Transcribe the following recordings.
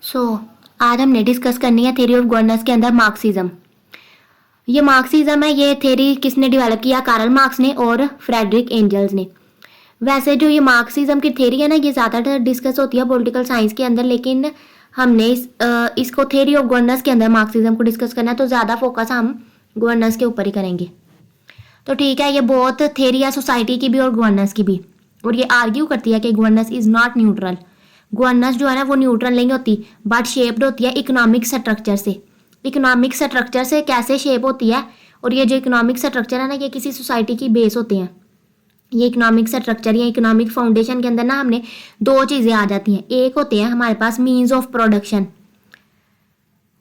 सो आज हमने डिस्कस करनी है थ्योरी ऑफ गवर्नेंस के अंदर मार्क्सिज्म। ये मार्क्सिज्म है, ये थ्योरी किसने डेवलप किया? कार्ल मार्क्स ने और फ्रेडरिक एंजल्स ने। वैसे जो ये मार्क्सिज्म की थ्योरी है ना, ये ज़्यादातर डिस्कस होती है पॉलिटिकल साइंस के अंदर, लेकिन हमने इसको थ्योरी ऑफ गवर्नेंस के अंदर मार्क्सिज्म को डिस्कस करना है, तो ज़्यादा फोकस हम गवर्नेंस के ऊपर ही करेंगे। तो ठीक है, ये बहुत थ्योरी है सोसाइटी की भी और गवर्नेंस की भी, और ये आर्ग्यू करती है कि governance is not neutral. Governance जो है ना वो न्यूट्रल नहीं होती, बट शेप्ड होती है इकोनॉमिक स्ट्रक्चर से। इकोनॉमिक स्ट्रक्चर से कैसे शेप होती है? और ये जो इकोनॉमिक स्ट्रक्चर है ना, ये किसी सोसाइटी की बेस होते हैं। ये इकोनॉमिक स्ट्रक्चर या इकोनॉमिक फाउंडेशन के अंदर ना हमने दो चीज़ें आ जाती हैं। एक होते हैं हमारे पास मीन्स ऑफ प्रोडक्शन,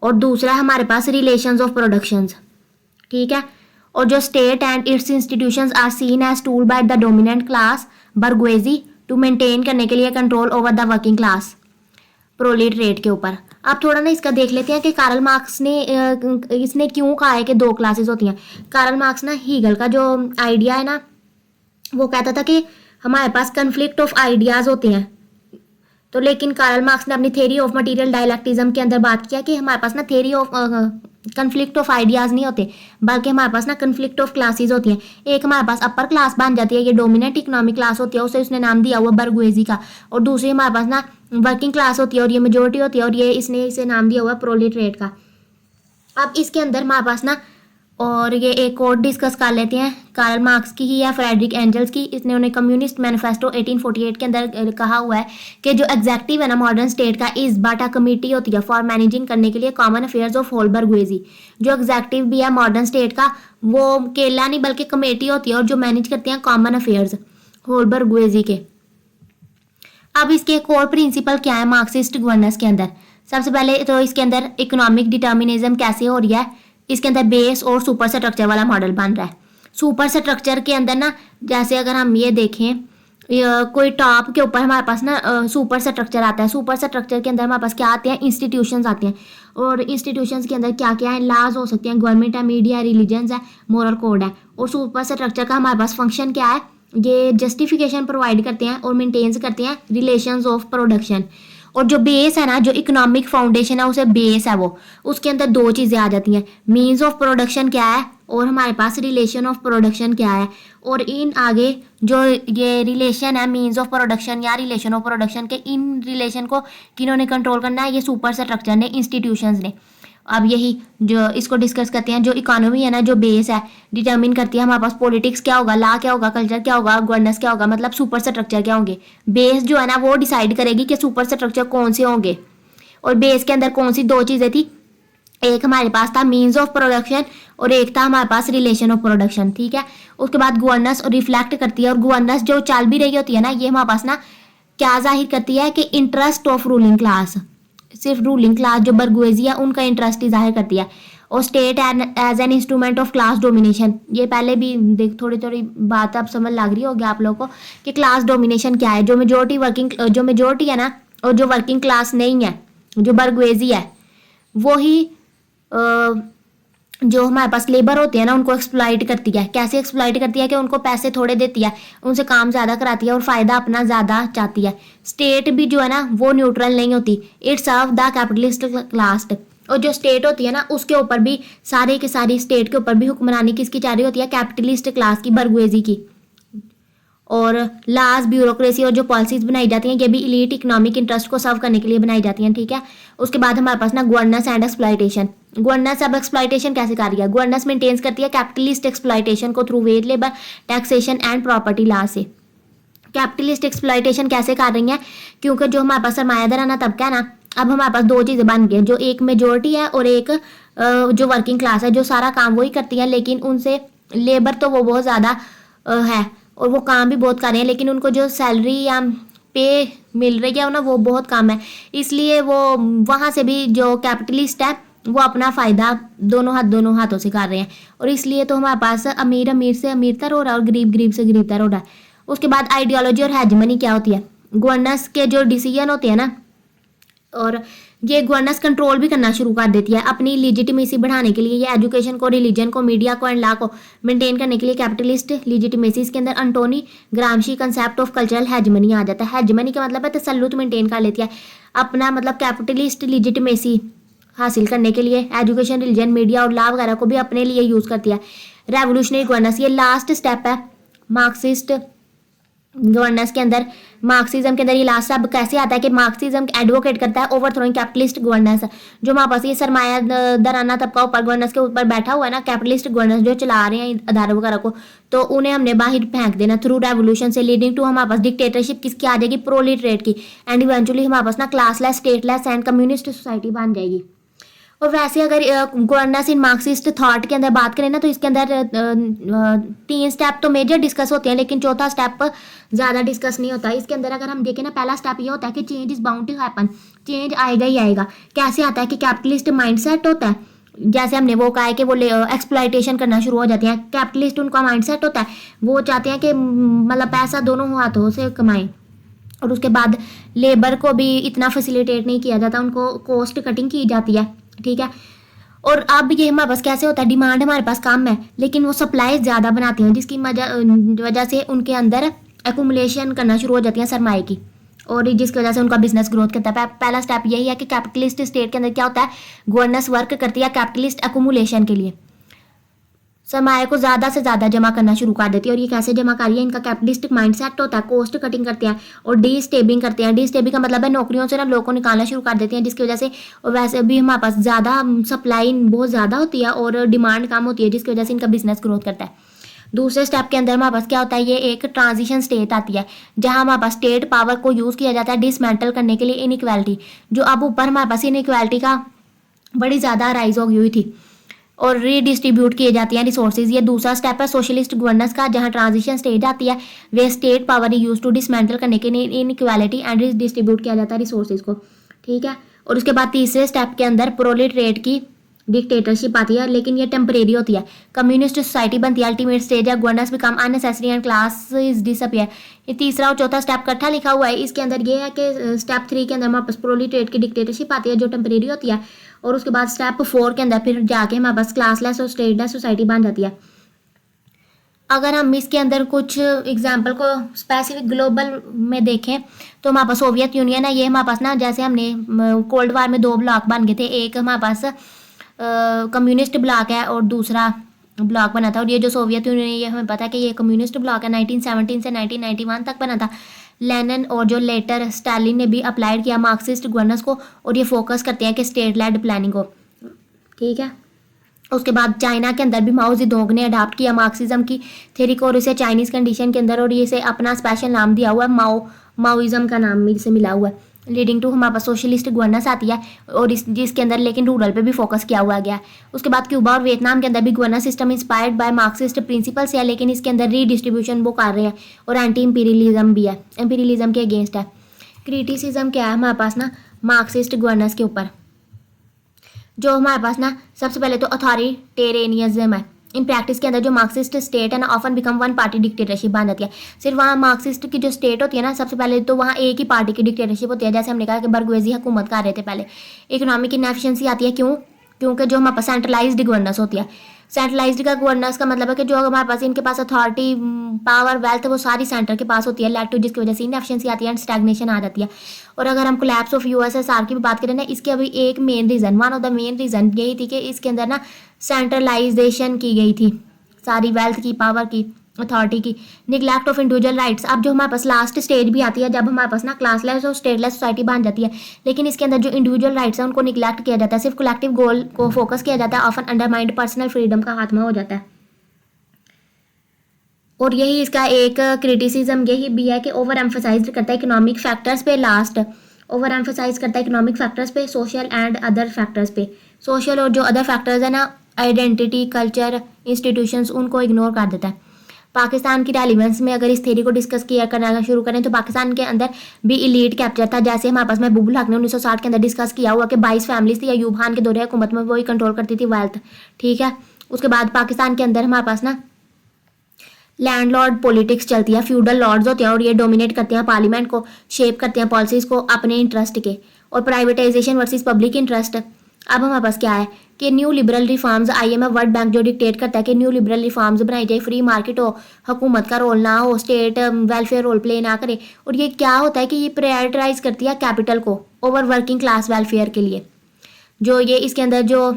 और दूसरा हमारे पास रिलेशंस ऑफ प्रोडक्शंस। ठीक है, और जो state and its institutions are seen as tool by the dominant class bourgeoisie to maintain करने के लिए control over the working class proletariat के ऊपर। आप थोड़ा ना इसका देख लेते हैं कि कार्ल मार्क्स ने इसने क्यों कहा है कि दो क्लासेस होती हैं। कार्ल मार्क्स ना हीगल का जो आइडिया है ना, वो कहता था कि हमारे पास कन्फ्लिक्ट ऑफ आइडियाज़ होते हैं। तो लेकिन कार्ल मार्क्स ने अपनी थ्योरी ऑफ मटेरियल डायलेक्टिज्म के अंदर बात किया कि हमारे पास ना theory of conflict of ideas नहीं होते, बल्कि हमारे पास ना कन्फ्लिक्ट ऑफ क्लासेस होती हैं। एक हमारे पास अपर क्लास बन जाती है, ये डोमिनेंट इकोनॉमिक क्लास होती है, उसे उसने नाम दिया हुआ बर्गुएजी का। और दूसरी हमारे पास ना वर्किंग क्लास होती है, और ये मेजोरिटी होती है, और ये इसने इसे नाम दिया हुआ प्रोलेटरेट का। अब इसके अंदर हमारे पास ना, और ये एक और डिस्कस कर लेते हैं, कार्ल मार्क्स की ही या फ्रेडरिक एंजल्स की। इसने उन्हें कम्युनिस्ट मैनिफेस्टो 1848 के अंदर कहा हुआ है कि जो एग्जेक्टिव है ना मॉडर्न स्टेट का, इस बाटा कमेटी होती है फॉर मैनेजिंग करने के लिए कॉमन अफेयर्स ऑफ होल बर्गुएजी। जो एग्जेक्टिव भी है मॉडर्न स्टेट का, वो केला नहीं बल्कि कमेटी होती है, और जो मैनेज करती हैं कॉमन अफेयर्स होल बर्गुएजी के। अब इसके एक और प्रिंसिपल क्या है मार्क्सिस्ट गवर्नेंस के अंदर? सबसे पहले तो इसके अंदर इकोनॉमिक डिटर्मिनिज्म कैसे हो रही है, इसके अंदर बेस और सुपर स्ट्रक्चर वाला मॉडल बन रहा है। सुपर स्ट्रक्चर के अंदर ना, जैसे अगर हम ये देखें, कोई टॉप के ऊपर हमारे पास ना सुपर स्ट्रक्चर आता है। सुपर स्ट्रक्चर के अंदर हमारे पास क्या आते हैं? इंस्टीट्यूशंस आते हैं। और इंस्टीट्यूशंस के अंदर क्या क्या है? लॉज हो सकते हैं, गवर्नमेंट है, मीडिया है, रिलीजन्स है, मोरल कोड है। और सुपर स्ट्रक्चर का हमारे पास फंक्शन क्या है? ये जस्टिफिकेशन प्रोवाइड करते हैं और मेंटेन्स करते हैं रिलेशंस ऑफ प्रोडक्शन। और जो बेस है ना, जो इकोनॉमिक फाउंडेशन है, उसे बेस है वो, उसके अंदर दो चीज़ें आ जाती हैं। मीन्स ऑफ प्रोडक्शन क्या है, और हमारे पास रिलेशन ऑफ प्रोडक्शन क्या है। और इन आगे जो ये रिलेशन है मीन्स ऑफ प्रोडक्शन या रिलेशन ऑफ प्रोडक्शन के, इन रिलेशन को किन्होंने कंट्रोल करना है? ये सुपर स्ट्रक्चर ने, इंस्टीट्यूशंस ने। अब यही जो इसको डिस्कस करते हैं, जो इकोनॉमी है ना, जो बेस है, डिटर्मिन करती है हमारे पास पॉलिटिक्स क्या होगा, लॉ क्या होगा, कल्चर क्या होगा, गवर्नेंस क्या होगा, मतलब सुपर स्ट्रक्चर क्या होंगे। बेस जो है ना वो डिसाइड करेगी कि सुपर स्ट्रक्चर कौन से होंगे। और बेस के अंदर कौन सी दो चीज़ें थी? एक हमारे पास था मीन्स ऑफ प्रोडक्शन, और एक था हमारे पास रिलेशन ऑफ प्रोडक्शन। ठीक है, उसके बाद गवर्नेंस और रिफ्लेक्ट करती है, और गवर्नेंस जो चल भी रही होती है ना, ये हमारे पास ना क्या जाहिर करती है कि इंटरेस्ट ऑफ रूलिंग क्लास, सिर्फ रूलिंग क्लास जो बर्गुएजी है उनका इंटरेस्ट ही जाहिर करती है। और state as an instrument of class domination, ये पहले भी देख थोड़ी थोड़ी बात अब समझ लग रही होगी आप लोगों को कि क्लास डोमिनेशन क्या है। जो मेजोरिटी है ना, और जो वर्किंग क्लास नहीं है, जो बर्गुएजी है, वो ही जो हमारे पास लेबर होते हैं ना, उनको एक्सप्लॉइट करती है। कैसे एक्सप्लॉइट करती है? कि उनको पैसे थोड़े देती है, उनसे काम ज़्यादा कराती है, और फ़ायदा अपना ज़्यादा चाहती है। स्टेट भी जो है ना वो न्यूट्रल नहीं होती, it's serve the capitalist class. और जो स्टेट होती है ना, उसके ऊपर भी सारे के सारी स्टेट के ऊपर भी हुक्मरानी किसकी चाह रही होती है? कैपिटलिस्ट क्लास की, बर्गुएजी की। और लॉज, ब्यूरोक्रेसी और जो पॉलिसीज बनाई जाती हैं, ये भी इलीट इकोनॉमिक इंटरेस्ट को सर्व करने के लिए बनाई जाती हैं। ठीक है, उसके बाद हमारे पास ना गवर्नेंस एंड एक्सप्लॉइटेशन। गवर्नेंस अब एक्सप्लॉइटेशन कैसे कर रही है? गवर्नेंस मेंटेन्स करती है कैपिटलिस्ट एक्सप्लॉइटेशन को through veg labour, taxation and property law से। कैपिटलिस्ट एक्सप्लॉइटेशन कैसे कर रही है? क्योंकि जो हमारे पास सरमायादाराना तबका है ना, अब हमारे पास दो चीज़ें बन गई हैं, जो एक मेजोरिटी है और एक जो वर्किंग क्लास है, जो सारा काम वही करती है, लेकिन उनसे लेबर तो वो बहुत ज़्यादा है, और वो काम भी बहुत कर रहे हैं, लेकिन उनको जो सैलरी या पे मिल रही है ना, वो बहुत कम है। इसलिए वो वहाँ से भी जो कैपिटलिस्ट है वो अपना फ़ायदा दोनों हाथों से कर रहे हैं, और इसलिए तो हमारे पास अमीर से अमीरतर हो रहा है और गरीब से गरीबतर हो रहा है। उसके बाद आइडियोलॉजी और हेजमनी क्या होती है? गवर्नेंस के जो डिसीजन होते हैं ना, और ये गवर्नेंस कंट्रोल भी करना शुरू कर देती है अपनी लिजिटिमेसी बढ़ाने के लिए। ये एजुकेशन को, रिलीजन को, मीडिया को एंड लॉ को मेंटेन करने के लिए कैपिटलिस्ट लिजिटिमेसी, इसके अंदर Antonio Gramsci concept of cultural hegemony आ जाता है। हेजमनी का मतलब है तसल्लुत मेंटेन कर लेती है अपना, मतलब कैपिटलिस्ट लिजिटिमेसी हासिल करने के लिए एजुकेशन, रिलीजन, मीडिया और लॉ वगैरह को भी अपने लिए यूज़ करती है। रेवोल्यूशनरी गवर्नेंस, ये लास्ट स्टेप है मार्क्सिस्ट गवर्नेंस के अंदर। मार्क्सिज्म के अंदर ये लास्ट स्टेप कैसे आता है कि मार्क्सिज्म एडवोकेट करता है ओवरथ्रोइंग कैपिटलिस्ट गवर्नेंस। जो हमारे पास ये सरमाया दराना तबका ऊपर गवर्नेंस के ऊपर बैठा हुआ है ना, कैपिटलिस्ट गवर्नेंस जो चला रहे हैं अदारों वगैरह को, तो उन्हें हमने बाहर फेंक देना थ्रू रेवोल्यूशन से, लीडिंग टू हमारे पास डिक्टेटरशिप किसकी आ जाएगी, प्रोलिटरेट की, एंड इवेंचुअली हमारे पास ना classless, stateless and communist society बन जाएगी। और वैसे अगर गवर्नेंस इन मार्क्सिस्ट थॉट के अंदर बात करें ना, तो इसके अंदर 3 स्टेप तो मेजर डिस्कस होते हैं, लेकिन चौथा स्टेप ज़्यादा डिस्कस नहीं होता। इसके अंदर अगर हम देखें ना, पहला स्टेप ये होता है कि change is bound to happen, change आएगा ही आएगा। कैसे आता है कि कैपिटलिस्ट माइंडसेट होता है, जैसे हमने वो कहा है कि वो एक्सप्लॉयटेशन करना शुरू हो जाते हैं। कैपिटलिस्ट उनका माइंडसेट होता है, वो चाहते हैं कि मतलब पैसा दोनों हाथों से कमाएं, और उसके बाद लेबर को भी इतना फैसिलिटेट नहीं किया जाता, उनको कॉस्ट कटिंग की जाती है, ठीक है। और अब ये हमारे पास कैसे होता है, डिमांड हमारे पास कम है लेकिन वो सप्लाई ज़्यादा बनाते हैं, जिसकी वजह से उनके अंदर एक्यूमुलेशन करना शुरू हो जाती है सरमाए की, और जिसकी वजह से उनका बिजनेस ग्रोथ करता है। पहला स्टेप यही है कि कैपिटलिस्ट स्टेट के अंदर क्या होता है, गवर्नेंस वर्क करती है कैपिटलिस्ट एक्यूमुलेशन के लिए, सरमाए को ज़्यादा से ज़्यादा जमा करना शुरू कर देती है। और ये कैसे जमा कर रही है, इनका कैपिटलिस्टिक माइंडसेट होता है, कॉस्ट कटिंग करते हैं और डीस्टेबिंग करते हैं। डीस्टेबिंग का मतलब है नौकरियों से ना लोगों को निकालना शुरू कर देते हैं, जिसकी वजह से, और वैसे भी हमारे पास ज़्यादा सप्लाई बहुत ज़्यादा होती है और डिमांड कम होती है, जिसकी वजह से इनका बिजनेस ग्रोथ करता है। दूसरे स्टेप के अंदर हमारे पास क्या होता है, ये एक ट्रांजिशन स्टेट आती है जहां हमारे पास स्टेट पावर को यूज़ किया जाता है डिसमेंटल करने के लिए इनइक्वालिटी, जो अब ऊपर हमारे पास इनइक्वालिटी का बड़ी ज़्यादा राइज हो गई हुई थी, और रीडिस्ट्रीब्यूट किए जाती हैं रिसोर्सेज। ये दूसरा स्टेप है सोशलिस्ट गवर्नेंस का, जहां ट्रांजिशन स्टेज आती है, वे state power use to dismantle करने के लिए इनइक्वालिटी एंड डिस्ट्रीब्यूट किया जाता है रिसोर्सेज को, ठीक है। और उसके बाद तीसरे स्टेप के अंदर प्रोलेटरेट की डिक्टेटरशिप आती है, लेकिन ये टेम्परेरी होती है। कम्युनिस्ट सोसाइटी बनती है, अल्टीमेट स्टेज है, governance become unnecessary and class is disappear. ये तीसरा और चौथा स्टेप इकट्ठा लिखा हुआ है। इसके अंदर ये है कि स्टेप 3 के अंदर हमारे पास प्रोलेटरेट की डिक्टेटरशिप आती है जो टेम्परेरी होती है, और उसके बाद स्टेप 4 के अंदर फिर जाके हमारे पास क्लासलेस और स्टेटलेस सोसाइटी बन जाती है। अगर हम इसके अंदर कुछ एग्जाम्पल को स्पेसिफिक ग्लोबल में देखें तो हमारे पास सोवियत यूनियन है। ये हमारे पास ना, जैसे हमने कोल्ड वार में 2 ब्लॉक बन गए थे, एक हमारे पास कम्युनिस्ट ब्लॉक है और दूसरा ब्लॉक बना था। और ये जो सोवियत यूनियन है, ये हमें पता है कि ये कम्युनिस्ट ब्लॉक है, 1917 से 1991 तक बना था। लेनिन और जो लेटर स्टालिन ने भी अप्लाइड किया मार्क्सिस्ट गवर्नेंस को, और ये फोकस करते हैं कि स्टेट लेड प्लानिंग को, ठीक है। उसके बाद चाइना के अंदर भी माओ जेडोंग ने अडाप्ट किया मार्क्सिज्म की थ्योरी को, और इसे चाइनीज़ कंडीशन के अंदर, और ये इसे अपना स्पेशल नाम दिया हुआ है, माओइज्म का नाम इसे मिला हुआ है। लीडिंग टू हमारे पास सोशलिस्ट गवर्नेंस आती है, और जिसके अंदर लेकिन रूरल पे भी फोकस किया हुआ गया। उसके बाद क्यूबा और वियतनाम के अंदर भी governance system inspired by Marxist principles है, लेकिन इसके अंदर रीडिस्ट्रीब्यूशन वो कर रहे हैं, और एंटी इंपीरियलिज्म भी है, इंपीरियलिज्म के अगेंस्ट है। क्रिटिसिज्म क्या है हमारे पास ना मार्क्सिस्ट गवर्नेंस के ऊपर, जो हमारे पास ना सबसे पहले तो अथॉरिटेरियनिज्म है। इन प्रैक्टिस के अंदर जो मार्क्सिस्ट स्टेट है ना, often become one party dictatorship बन जाती है। सिर्फ वहाँ मार्क्सिस्ट की जो स्टेट होती है ना, सबसे पहले तो वहाँ एक ही पार्टी की डिक्टेटरशिप होती है, जैसे हमने कहा कि बर्गुएजी हुकूमत कर रहे थे पहले। इकोनॉमिक इनएफिशिएंसी आती है, क्योंकि जो हमारे पास सेंट्रलाइज्ड गवर्नेंस होती है। सेंट्रलाइज्ड का गवर्नेंस का मतलब है कि जो हमारे पास इनके पास अथॉरिटी, पावर, वेल्थ वो सारी सेंटर के पास होती है, लेट जिसकी वजह से इनएफिशिएंसी आती है एंड स्टैग्नेशन आ जाती है। और अगर हम कोलैप्स ऑफ यूएसएसआर की भी बात करें ना, इसके अभी एक main reason, one of the main reason यही थी कि इसके अंदर ना सेंट्रलाइजेशन की गई थी सारी वेल्थ की, पावर की, अथॉरिटी की, निगलेक्ट ऑफ इंडिविजुअल राइट्स। अब जो हमारे पास लास्ट स्टेज भी आती है जब हमारे पास ना क्लासलेस और स्टेटलेस सोसाइटी बन जाती है, लेकिन इसके अंदर जो इंडिविजुअल राइट्स हैं उनको निगलेक्ट किया जाता है, सिर्फ कलेक्टिव गोल को फोकस किया जाता है, ऑफन अंडरमाइंड पर्सनल फ्रीडम का खात्मा हो जाता है। और यही इसका एक क्रिटिसिज्म यही भी है कि ओवर एम्फोसाइज करता है इकोनॉमिक फैक्टर्स पे, लास्ट ओवर एम्फोसाइज करता है इकोनॉमिक फैक्टर्स पे, सोशल एंड अदर फैक्टर्स पे। सोशल और जो अदर फैक्टर्स है ना, आइडेंटिटी, कल्चर, इंस्टीट्यूशंस, उनको इग्नोर कर देता है। पाकिस्तान की रेलिवेंस में अगर इस थ्योरी को डिस्कस किया करना शुरू करें तो पाकिस्तान के अंदर भी इलीट कैप्चर था, जैसे हमारे पास महबूबुल हक ने 1960 के अंदर डिस्कस किया हुआ कि 22 फैमिलीज थी, अयूब खान के दौरे हुकूमत में वही कंट्रोल करती थी वेल्थ, ठीक है। उसके बाद पाकिस्तान के अंदर हमारे पास ना लैंडलॉर्ड पॉलिटिक्स चलती है, फ्यूडल लॉर्ड्स होते हैं और ये डोमिनेट करते हैं पार्लियामेंट को, शेप करते हैं पॉलिसीज को अपने इंटरेस्ट के। और प्राइवेटाइजेशन वर्सेस पब्लिक इंटरेस्ट। अब हमारे पास क्या है कि new liberal reforms, IMF world bank जो डिक्टेट करता है कि न्यू लिबरल रिफॉर्म्स बनाई जाए, फ्री मार्केट हो, हुकूमत का रोल ना हो, स्टेट वेलफेयर रोल प्ले ना करे। और ये क्या होता है कि ये प्रायोरिटाइज करती है कैपिटल को ओवर वर्किंग क्लास वेलफेयर के लिए। जो ये इसके अंदर जो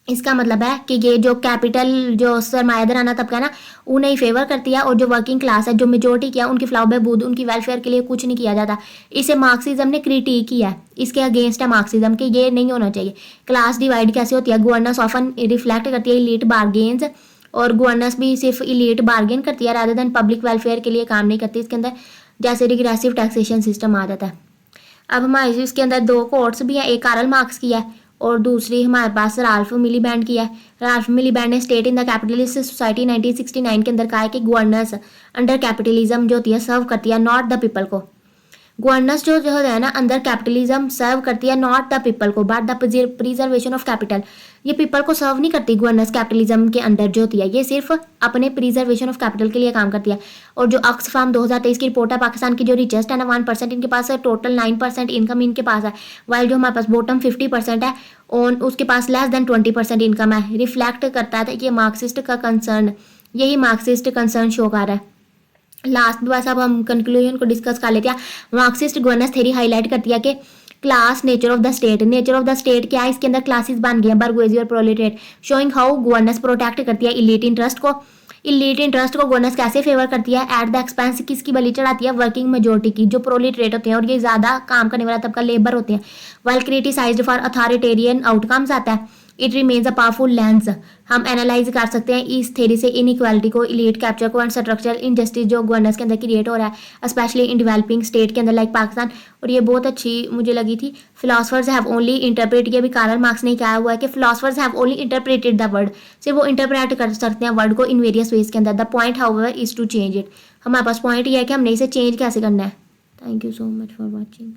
इसका मतलब है कि ये जो कैपिटल जो सरमायादाराना तबका है ना, उन्हें ही फेवर करती है, और जो वर्किंग क्लास है, जो मेजोरिटी किया, उनकी फलाह बहबूद, उनकी वेलफेयर के लिए कुछ नहीं किया जाता। इसे मार्क्सिज्म ने क्रिटिक किया है, इसके अगेंस्ट है मार्क्सिज्म कि ये नहीं होना चाहिए। क्लास डिवाइड कैसे होती है, गवर्नेंस ऑफन रिफ्लेक्ट करती है इलीट बार्गेन्स, और गवर्नेंस भी सिर्फ इलीट बार्गेन करती है रादर देन पब्लिक वेलफेयर के लिए काम नहीं करती। इसके अंदर जैसे रिग्रेसिव टैक्सेशन सिस्टम आ जाता है। अब हमारे इसके अंदर दो कोट्स भी हैं, एक कार्ल मार्क्स की है और दूसरी हमारे पास राल्फ मिलीबैंड की है। राल्फ मिलीबैंड ने state in the capitalist society 1969 के अंदर कहा है कि गवर्नेंस अंडर कैपिटलिज्म जो होती है सर्व करती है नॉट द पीपल को। गवर्नेंस जो है ना अंदर कैपिटलिज्म सर्व करती है नॉट द पीपल को but the preservation of capital. ये पीपल को सर्व नहीं करती गवर्नेंस कैपिटलिज्म के अंदर जो होती है, ये सिर्फ अपने प्रिजर्वेशन ऑफ कैपिटल के लिए काम करती है। और जो ऑक्सफाम 2023 की रिपोर्ट है, पाकिस्तान की जो रिचेस्ट है ना 1% इनके पास है, टोटल 9% इनकम इनके पास है, वाइल जो हमारे पास बॉटम 50% है और उसके पास लेस देन 20% इनकम है। रिफ्लेक्ट करता है कि ये मार्क्सिस्ट का कंसर्न, यही मार्क्सिस्ट कंसर्न शो कर रहा है। लास्ट बस अब हम कंक्लूजन को डिस्कस कर लेते हैं। मार्क्सिस्ट गवर्नेंस थ्योरी हाईलाइट करती है कि class nature of the state. Nature of the state क्या है, इसके अंदर क्लासेस बन गए हैं, बर्गुएजी और proletariat, showing how governance protect करती है इलीट इंटरेस्ट को। इलीट इंटरेस्ट को गवर्नेंस कैसे फेवर करती है, एट द एक्सपेंस किसकी बलि चढ़ाती है, वर्किंग मेजोरिटी की, जो प्रोलेटेरिएट होते हैं और ये ज़्यादा काम करने वाला तबका लेबर होते हैं। While criticised for authoritarian outcomes आता है, it remains a powerful lens. हम एनालाइज कर सकते हैं इस थ्योरी से इनइक्वालिटी को, इलीट कैप्चर को एंड स्ट्रक्चरल इनजस्टिस जो गवर्नेंस के अंदर क्रिएट हो रहा है स्पेशली इन डेवलपिंग स्टेट के अंदर लाइक पाकिस्तान। और ये बहुत अच्छी मुझे लगी थी। फिलोसफर्स हैव ओनली इंटरप्रेट, ये भी कार्ल मार्क्स ने कहा हुआ है कि philosophers have only interpreted the word, सिर्फ वो इंटरप्रेट कर सकते हैं वर्ड को इन वेरियस वेज के अंदर। The point however is to change it, हमारे पास पॉइंट ये है कि हमने इसे चेंज कैसे करना है। Thank you so much for watching.